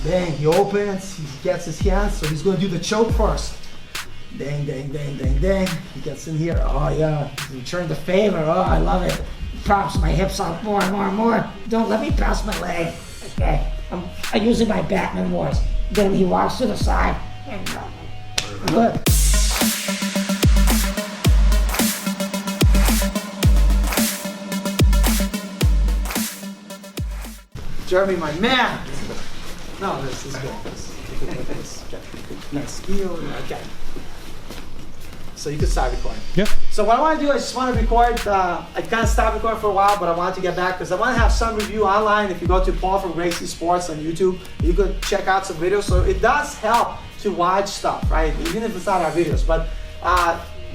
Bang, he opens, he gets his hands, so he's gonna do the choke first. Dang, dang, dang, dang, dang. He gets in here. Oh yeah, he's returning the favor. Oh, I love it. Props my hips up more and more and more. Don't let me pass my leg. Okay, I'm using my Batman wars. Then he walks to the side. And good. Jeremy, my man. No, this is good. Okay. Nice skill. Okay. So you can start recording. Yeah. So what I want to do, I just want to record. I kind of stopped recording for a while, but I wanted to get back because I want to have some review online. If you go to Paul from Gracie Sports on YouTube, you could check out some videos. So it does help to watch stuff, right? Even if it's not our videos, but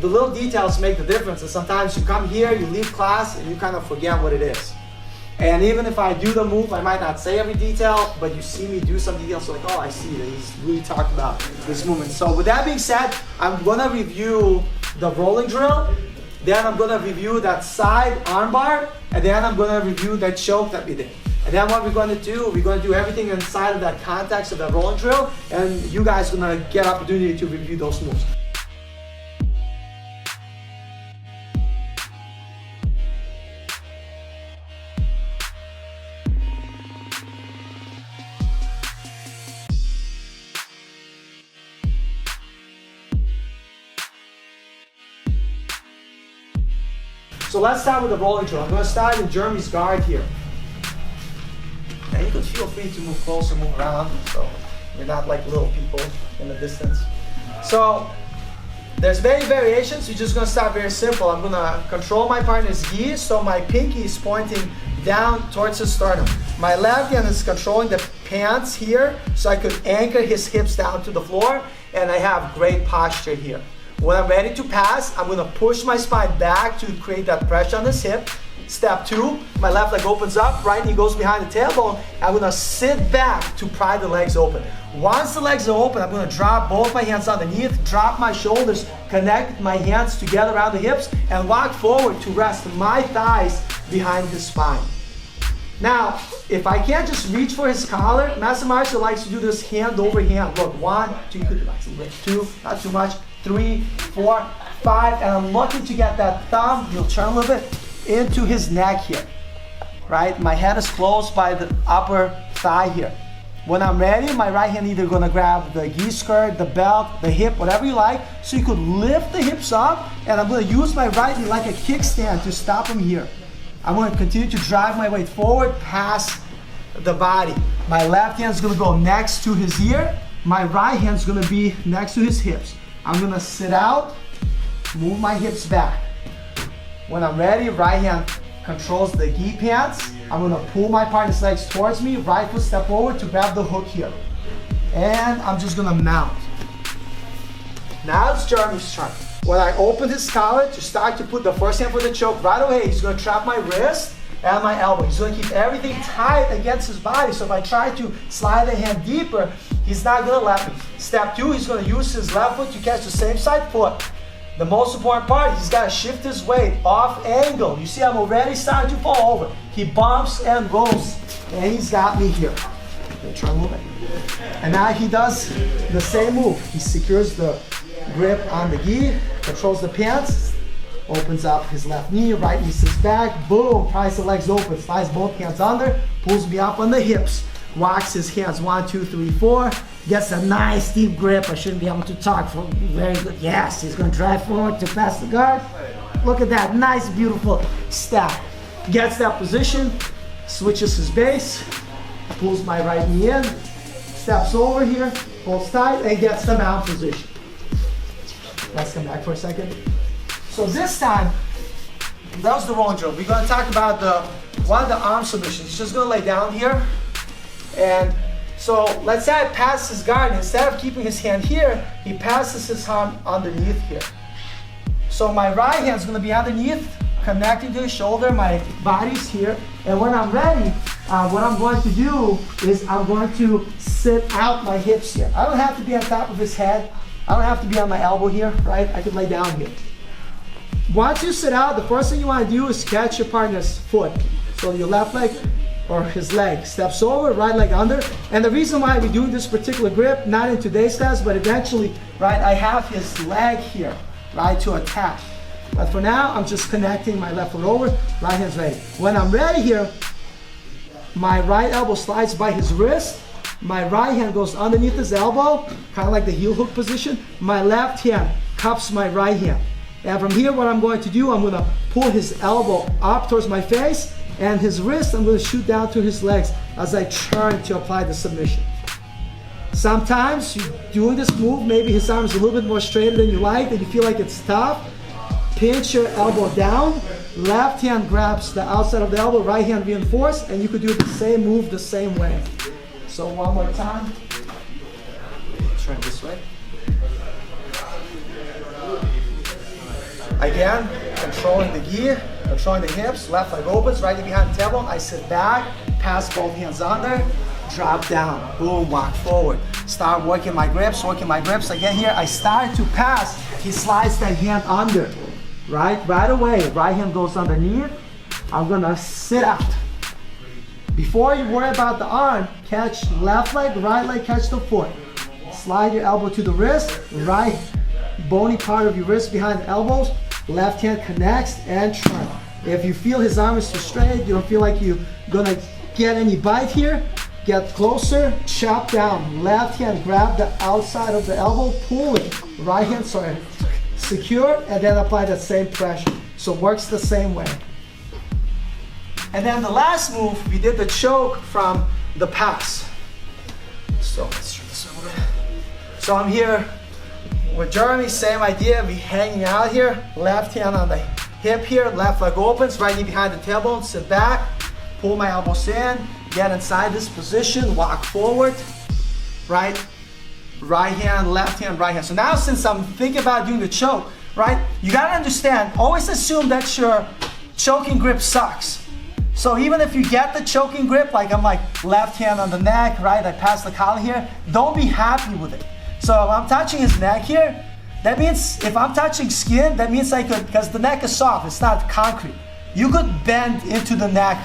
the little details make the difference. And sometimes you come here, you leave class, and you kind of forget what it is. And even if I do the move, I might not say every detail, but you see me do some details, so like, oh, I see that he's really talked about this movement. So with that being said, I'm gonna review the rolling drill, then I'm gonna review that side armbar, and then I'm gonna review that choke that we did. And then what we're gonna do everything inside of that context of that rolling drill, and you guys are gonna get opportunity to review those moves. So let's start with the rolling drill. I'm going to start in Jeremy's guard here. And you can feel free to move closer, move around, so you're not like little people in the distance. So there's many variations. You're just going to start very simple. I'm going to control my partner's gi, so my pinky is pointing down towards his sternum. My left hand is controlling the pants here, so I could anchor his hips down to the floor, and I have great posture here. When I'm ready to pass, I'm gonna push my spine back to create that pressure on this hip. Step 2, my left leg opens up, right knee goes behind the tailbone. I'm gonna sit back to pry the legs open. Once the legs are open, I'm gonna drop both my hands underneath, drop my shoulders, connect my hands together around the hips, and walk forward to rest my thighs behind his spine. Now, if I can't just reach for his collar, Master Martial likes to do this hand over hand. Look, 1, 2, you could do like 2, not too much. 3, 4, 5, and I'm looking to get that thumb, he'll turn a little bit, into his neck here, right? My head is closed by the upper thigh here. When I'm ready, my right hand either gonna grab the gi skirt, the belt, the hip, whatever you like, so you could lift the hips up, and I'm gonna use my right knee like a kickstand to stop him here. I'm gonna continue to drive my weight forward past the body. My left hand is gonna go next to his ear, my right hand is gonna be next to his hips. I'm gonna sit out, move my hips back. When I'm ready, right hand controls the gi pants. I'm gonna pull my partner's legs towards me, right foot step forward to grab the hook here. And I'm just gonna mount. Now it's Jeremy's turn. When I open his collar to start to put the first hand for the choke, right away he's gonna trap my wrist and my elbow. He's gonna keep everything tight against his body, so if I try to slide the hand deeper, he's not gonna let me. Step 2, he's gonna use his left foot to catch the same side foot. The most important part, he's gotta shift his weight off angle. You see, I'm already starting to fall over. He bumps and rolls, and he's got me here. Try moving. And now he does the same move. He secures the grip on the gi, controls the pants, opens up his left knee, right knee sits back, boom, pries the legs open, slides both hands under, pulls me up on the hips, walks his hands 1, 2, 3, 4, gets a nice deep grip. I shouldn't be able to talk for very good. Yes, he's gonna drive forward to pass the guard. Look at that, nice, beautiful step. Gets that position, switches his base, pulls my right knee in, steps over here, pulls tight, and gets the mount position. Let's come back for a second. So this time, that was the rolling drill. We're gonna talk about one of the arm submissions. He's just gonna lay down here. And so let's say I pass his guard. Instead of keeping his hand here, he passes his arm underneath here. So my right hand's gonna be underneath, connecting to his shoulder, my body's here. And when I'm ready, what I'm going to do is I'm going to sit out my hips here. I don't have to be on top of his head. I don't have to be on my elbow here, right? I can lay down here. Once you sit out, the first thing you want to do is catch your partner's foot. So your left leg or his leg. Steps over, right leg under. And the reason why we're doing this particular grip, not in today's class, but eventually, right, I have his leg here, right, to attack. But for now, I'm just connecting my left foot over, right hand's ready. When I'm ready here, my right elbow slides by his wrist, my right hand goes underneath his elbow, kind of like the heel hook position. My left hand cups my right hand. And from here, what I'm going to do, I'm going to pull his elbow up towards my face, and his wrist, I'm going to shoot down to his legs as I turn to apply the submission. Sometimes you're doing this move, maybe his arm is a little bit more straighter than you like, and you feel like it's tough. Pinch your elbow down, left hand grabs the outside of the elbow, right hand reinforced, and you could do the same move the same way. So one more time. Turn this way. Again, controlling the gi, controlling the hips, left leg opens, right knee behind the tailbone. I sit back, pass both hands under, drop down, boom, walk forward. Start working my grips, I get here, I start to pass, he slides that hand under, right away, right hand goes underneath. I'm gonna sit out. Before you worry about the arm, catch left leg, right leg, catch the foot. Slide your elbow to the wrist, right bony part of your wrist behind the elbows, left hand connects and turn. If you feel his arm is too straight, you don't feel like you're gonna get any bite here, get closer, chop down. Left hand grab the outside of the elbow, pull it. Right hand, secure, and then apply that same pressure. So it works the same way. And then the last move, we did the choke from the pass. So let's turn this over. So I'm here with Jeremy, same idea, we hanging out here, left hand on the hip here, left leg opens, right knee behind the tailbone, sit back, pull my elbows in, get inside this position, walk forward, right hand, left hand, right hand. So now since I'm thinking about doing the choke, right, you gotta understand, always assume that your choking grip sucks. So even if you get the choking grip, like I'm like left hand on the neck, right, I pass the collar here, don't be happy with it. So if I'm touching his neck here, that means if I'm touching skin, that means I could, because the neck is soft, it's not concrete. You could bend into the neck,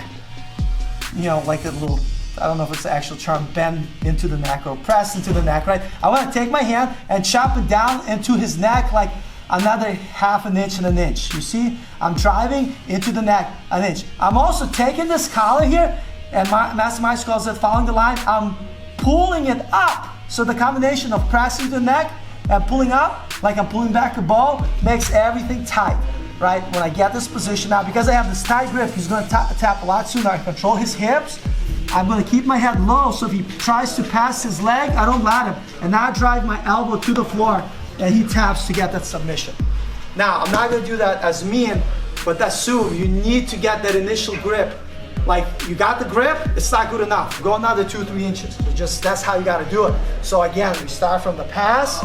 you know, like a little, I don't know if it's the actual term, bend into the neck or press into the neck, right? I want to take my hand and chop it down into his neck like another half an inch and an inch. You see, I'm driving into the neck an inch. I'm also taking this collar here, and Master Meister calls it following the line. I'm pulling it up. So the combination of pressing the neck and pulling up, like I'm pulling back a bow, makes everything tight, right? When I get this position now, because I have this tight grip, he's gonna tap a lot sooner. I control his hips. I'm gonna keep my head low, so if he tries to pass his leg, I don't let him. And now I drive my elbow to the floor, and he taps to get that submission. Now, I'm not gonna do that as mean, but assume you need to get that initial grip. Like, you got the grip, it's not good enough. Go another 2-3 inches. That's how you gotta do it. So again, we start from the pass,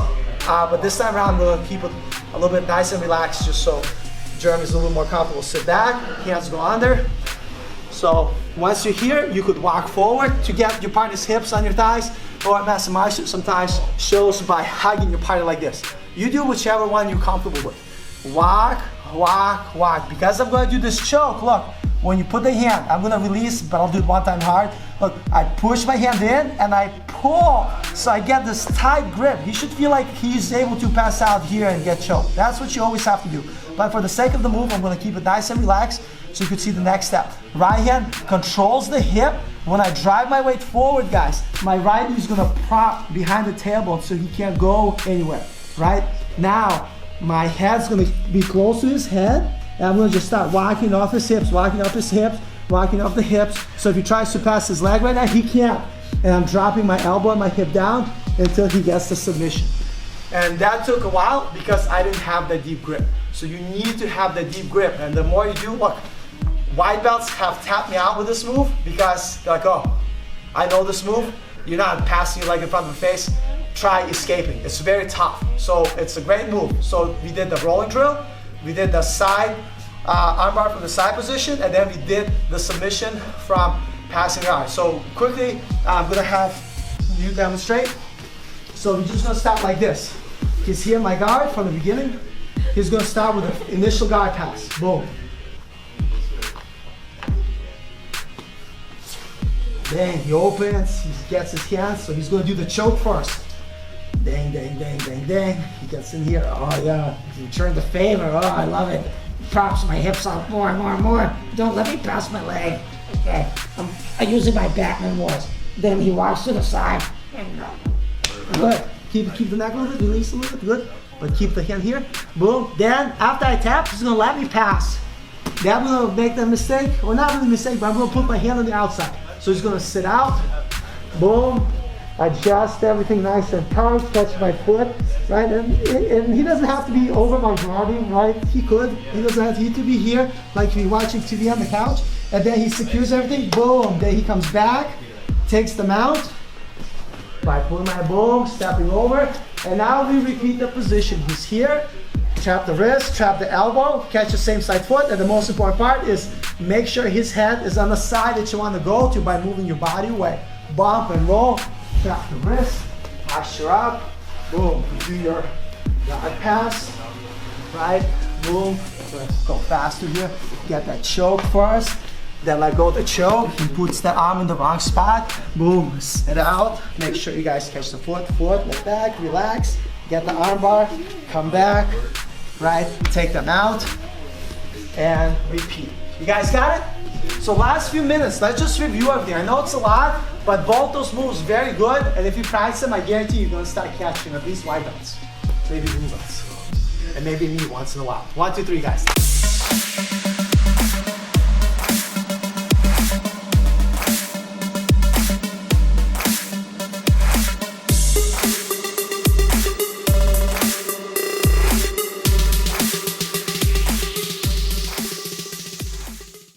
but this time around, we're gonna keep it a little bit nice and relaxed, just so Jeremy's a little more comfortable. Sit back, hands go under. So once you're here, you could walk forward to get your partner's hips on your thighs, or Master Meister sometimes shows by hugging your partner like this. You do whichever one you're comfortable with. Walk, walk, walk. Because I'm gonna do this choke, look, when you put the hand, I'm gonna release, but I'll do it one time hard. Look, I push my hand in and I pull, so I get this tight grip. He should feel like he's able to pass out here and get choked. That's what you always have to do. But for the sake of the move, I'm gonna keep it nice and relaxed so you can see the next step. Right hand controls the hip. When I drive my weight forward, guys, my right knee is gonna prop behind the tailbone so he can't go anywhere, right? Now, my head's gonna be close to his head, and I'm gonna just start walking off his hips, walking off his hips, walking off the hips. So if he tries to pass his leg right now, he can't. And I'm dropping my elbow and my hip down until he gets the submission. And that took a while because I didn't have that deep grip. So you need to have that deep grip. And the more you do, look, white belts have tapped me out with this move because they're like, oh, I know this move. You're not passing your leg in front of the face. Try escaping. It's very tough. So it's a great move. So we did the rolling drill. We did the side armbar from the side position, and then we did the submission from passing guard. So quickly, I'm gonna have you demonstrate. So we're just gonna start like this. He's here, my guard from the beginning. He's gonna start with the initial guard pass. Boom. Dang, he opens, he gets his hands, so he's gonna do the choke first. Dang, dang, dang, dang, dang. He gets in here, oh yeah, return the favor, oh I love it. Props my hips out more and more and more. Don't let me pass my leg. Okay, I'm using my Batman wars. Then he walks to the side. Good, keep the neck a little bit, release a little bit, good. But keep the hand here, boom. Then after I tap, he's gonna let me pass. Then I'm gonna make the mistake, or not really mistake, but I'm gonna put my hand on the outside. So he's gonna sit out, boom, adjust everything nice and tight, catch my foot, right? And he doesn't have to be over my body, right? He could, he doesn't have to be here, like you're watching TV on the couch. And then he secures everything, boom. Then he comes back, takes the mount, by pulling my boom, stepping over, and now we repeat the position. He's here, trap the wrist, trap the elbow, catch the same side foot, and the most important part is make sure his head is on the side that you want to go to by moving your body away. Bump and roll, trap the wrist, posture up, boom, do your guard pass, right, boom, let's go faster here, get that choke first. Then let go of the choke, he puts the arm in the wrong spot, boom, sit out, make sure you guys catch the foot, look back, relax, get the arm bar, come back, right, take them out, and repeat. You guys got it? So last few minutes, let's just review everything. I know it's a lot, but both those moves very good, and if you practice them, I guarantee you're gonna start catching at least white belts, maybe blue belts, and maybe me once in a while. 1, 2, 3, guys.